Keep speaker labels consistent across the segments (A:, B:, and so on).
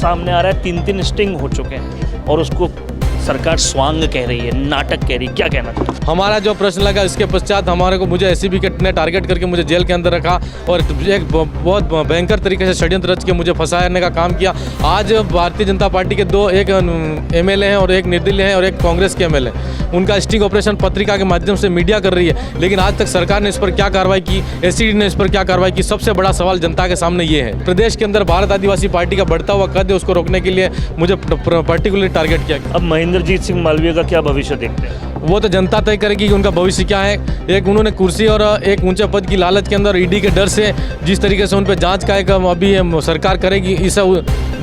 A: सामने आ रहा है 3-3 स्टिंग हो चुके हैं और उसको सरकार स्वांग कह रही है, नाटक कह रही है। क्या कहना चाहिए?
B: हमारा जो प्रश्न लगा इसके पश्चात मुझे एसीबी ने टारगेट करके मुझे जेल के अंदर रखा और एक बहुत भयंकर तरीके से षड्यंत्र रच के मुझे फंसाने का काम किया। आज भारतीय जनता पार्टी के दो, एक एमएलए हैं और एक निर्दलीय हैं और एक कांग्रेस के एमएलए, उनका स्टिंग ऑपरेशन पत्रिका के माध्यम से मीडिया कर रही है, लेकिन आज तक सरकार ने इस पर क्या कार्रवाई की, एसीडी ने इस पर क्या कार्रवाई की? सबसे बड़ा सवाल जनता के सामने ये है। प्रदेश के अंदर भारत आदिवासी पार्टी का बढ़ता हुआ कद है, उसको रोकने के लिए मुझे पर्टिकुलरली टारगेट किया।
A: अब महेंद्रजीत सिंह मालवीय का क्या भविष्य देखते हैं?
B: वो तो जनता तय करेगी कि उनका भविष्य क्या है। एक उन्होंने कुर्सी और एक ऊंचे पद की लालच के अंदर ईडी के डर से जिस तरीके से उन पर जांच का एक अभी सरकार करेगी, इस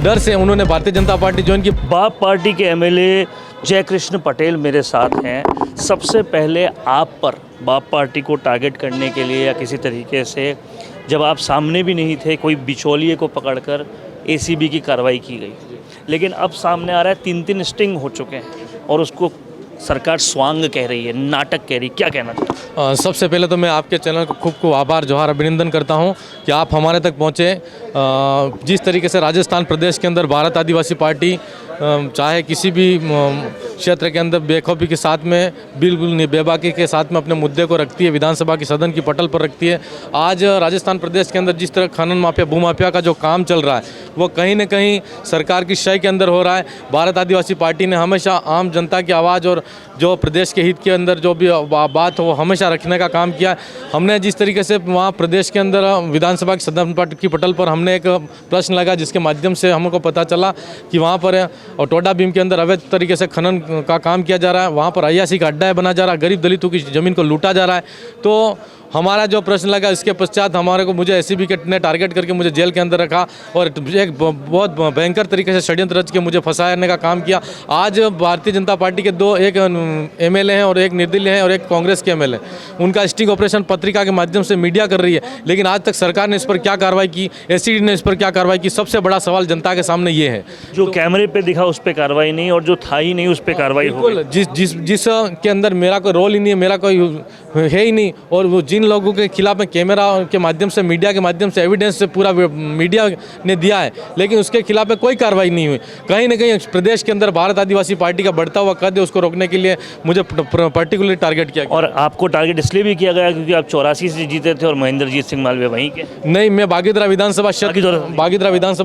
B: डर से उन्होंने भारतीय जनता पार्टी ज्वाइन की।
A: बाप पार्टी के एमएलए जयकृष्ण पटेल मेरे साथ हैं। सबसे पहले आप पर बाप पार्टी को टारगेट करने के लिए या किसी तरीके से, जब आप सामने भी नहीं थे, कोई बिचौलिए को पकड़कर एसीबी की कार्रवाई की गई, लेकिन अब सामने आ रहा है 3-3 स्टिंग हो चुके हैं और उसको सरकार स्वांग कह रही है, नाटक कह रही है। क्या कहना चाहिए?
B: सबसे पहले तो मैं आपके चैनल को खूब आभार जोहार अभिनंदन करता हूं कि आप हमारे तक पहुंचे। जिस तरीके से राजस्थान प्रदेश के अंदर भारत आदिवासी पार्टी चाहे किसी भी क्षेत्र के अंदर बेखौफी के साथ में, बिल्कुल बेबाकी के साथ में अपने मुद्दे को रखती है, विधानसभा की सदन की पटल पर रखती है। आज राजस्थान प्रदेश के अंदर जिस तरह खनन माफिया, भूमाफिया का जो काम चल रहा है, वो कहीं न कहीं सरकार की शय के अंदर हो रहा है। भारत आदिवासी पार्टी ने हमेशा आम जनता की आवाज़ और जो प्रदेश के हित के अंदर जो भी बात हो, वो हमेशा रखने का काम किया। हमने जिस तरीके से वहाँ प्रदेश के अंदर विधानसभा की सदन की पटल पर हमने एक प्रश्न लगा, जिसके माध्यम से हमको पता चला कि वहाँ पर और टोडा भीम के अंदर अवैध तरीके से खनन का काम किया जा रहा है, वहाँ पर अय्यासी का अड्डा बना जा रहा है, गरीब दलितों की ज़मीन को लूटा जा रहा है। तो हमारा जो प्रश्न लगा इसके पश्चात मुझे एसीबी ने टारगेट करके मुझे जेल के अंदर रखा और एक बहुत भयंकर तरीके से षड्यंत्र रच के मुझे फंसाने का काम किया। आज भारतीय जनता पार्टी के दो, एक एमएलए हैं और एक निर्दलीय हैं और एक कांग्रेस के एमएलए, उनका स्टिंग ऑपरेशन पत्रिका के माध्यम से मीडिया कर रही है, लेकिन आज तक सरकार ने इस पर क्या कार्रवाई की, एसीडी ने इस पर क्या कार्रवाई की? सबसे बड़ा सवाल जनता के सामने ये है।
A: जो कैमरे पे दिखा उस पर कार्रवाई नहीं और जो था ही नहीं उस पर कार्रवाई हो गई।
B: जिस के अंदर मेरा कोई रोल ही नहीं है, मेरा कोई है ही नहीं, और वो जिन लोगों के खिलाफ में कैमरा के माध्यम से, मीडिया के माध्यम से एविडेंस से पूरा मीडिया ने दिया है, लेकिन उसके खिलाफ में कोई कार्रवाई नहीं हुई। कहीं ना कहीं प्रदेश के अंदर भारत आदिवासी पार्टी का बढ़ता हुआ कद है, उसको रोकने के लिए मुझे पर्टिकुलरली टारगेट किया गया।
A: और आपको टारगेट इसलिए भी किया गया क्योंकि आप 84 से जीते थे और महेंद्रजीत सिंह मालवीय वहीं के?
B: नहीं, मैं बागीधरा विधानसभा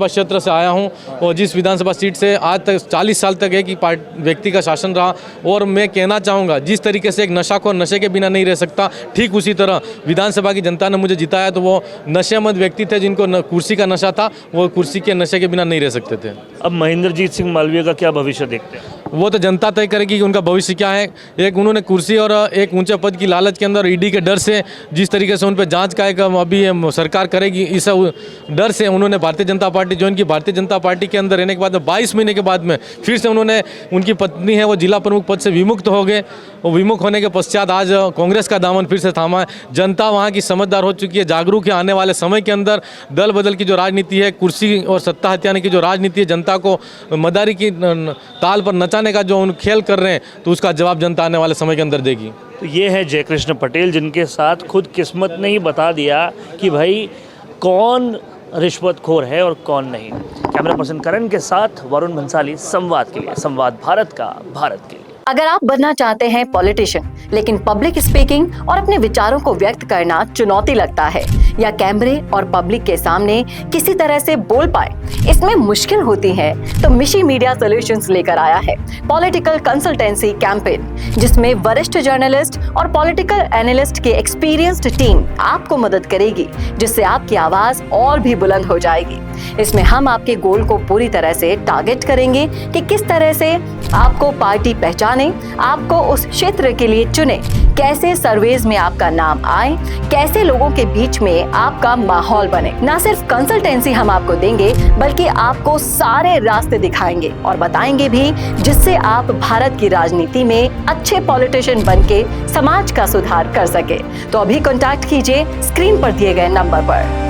B: क्षेत्र से आया हूँ और जिस विधानसभा सीट से आज तक 40 साल तक एक ही व्यक्ति का शासन रहा। और मैं कहना चाहूँगा, जिस तरीके से एक नशाखोर नशे के बिना नहीं रह सकता, ठीक उसी तरह विधानसभा की जनता ने मुझे जिताया तो वो नशेमंद व्यक्ति थे, जिनको कुर्सी का नशा था, वो कुर्सी के नशे के बिना नहीं रह सकते थे।
A: अब महेंद्रजीत सिंह मालवीय का क्या भविष्य देखते हैं?
B: वो तो जनता तय करेगी कि उनका भविष्य क्या है। एक उन्होंने कुर्सी और एक ऊंचे पद की लालच के अंदर ईडी के डर से जिस तरीके से उन पर जांच का एक अभी सरकार करेगी, इस डर से उन्होंने भारतीय जनता पार्टी ज्वाइन की। भारतीय जनता पार्टी के अंदर रहने के बाद में 22 महीने के बाद में फिर से उन्होंने, उनकी पत्नी है वो जिला प्रमुख पद से विमुक्त हो गए। वो विमुक्त होने के पश्चात आज कांग्रेस का दामन फिर से थामा है। जनता वहाँ की समझदार हो चुकी है, जागरूक है। आने वाले समय के अंदर दल बदल की जो राजनीति है, कुर्सी और सत्ता हथियाने की जो राजनीति है, जनता को मदारी की ताल पर नचाने का जो उन खेल कर रहे हैं, तो उसका जवाब जनता आने वाले समय के अंदर देगी।
A: तो ये है जयकृष्ण पटेल, जिनके साथ खुद किस्मत ने ही बता दिया कि भाई कौन रिश्वतखोर है और कौन नहीं। कैमरा पर्सन करण के साथ वरुण भंसाली, संवाद के लिए, संवाद भारत का, भारत के लिए।
C: अगर आप बनना चाहते हैं पॉलिटिशियन, लेकिन पब्लिक स्पीकिंग और अपने विचारों को व्यक्त करना चुनौती लगता है, या कैमरे और पब्लिक के सामने किसी तरह से बोल पाए इसमें मुश्किल होती है, तो मिशी मीडिया सॉल्यूशंस लेकर आया है पॉलिटिकल कंसल्टेंसी कैंपेन, जिसमें वरिष्ठ जर्नलिस्ट और पॉलिटिकल एनालिस्ट की एक्सपीरियंस्ड टीम आपको मदद करेगी, जिससे आपकी आवाज और भी बुलंद हो जाएगी। इसमें हम आपके गोल को पूरी तरह से टारगेट करेंगे कि किस तरह से आपको पार्टी पहचाने, आपको उस क्षेत्र के लिए चुने, कैसे सर्वेज में आपका नाम आए, कैसे लोगों के बीच में आपका माहौल बने। ना सिर्फ कंसल्टेंसी हम आपको देंगे, बल्कि आपको सारे रास्ते दिखाएंगे और बताएंगे भी, जिससे आप भारत की राजनीति में अच्छे पॉलिटिशियन बनके समाज का सुधार कर सके। तो अभी कॉन्टैक्ट कीजिए स्क्रीन पर दिए गए नंबर पर।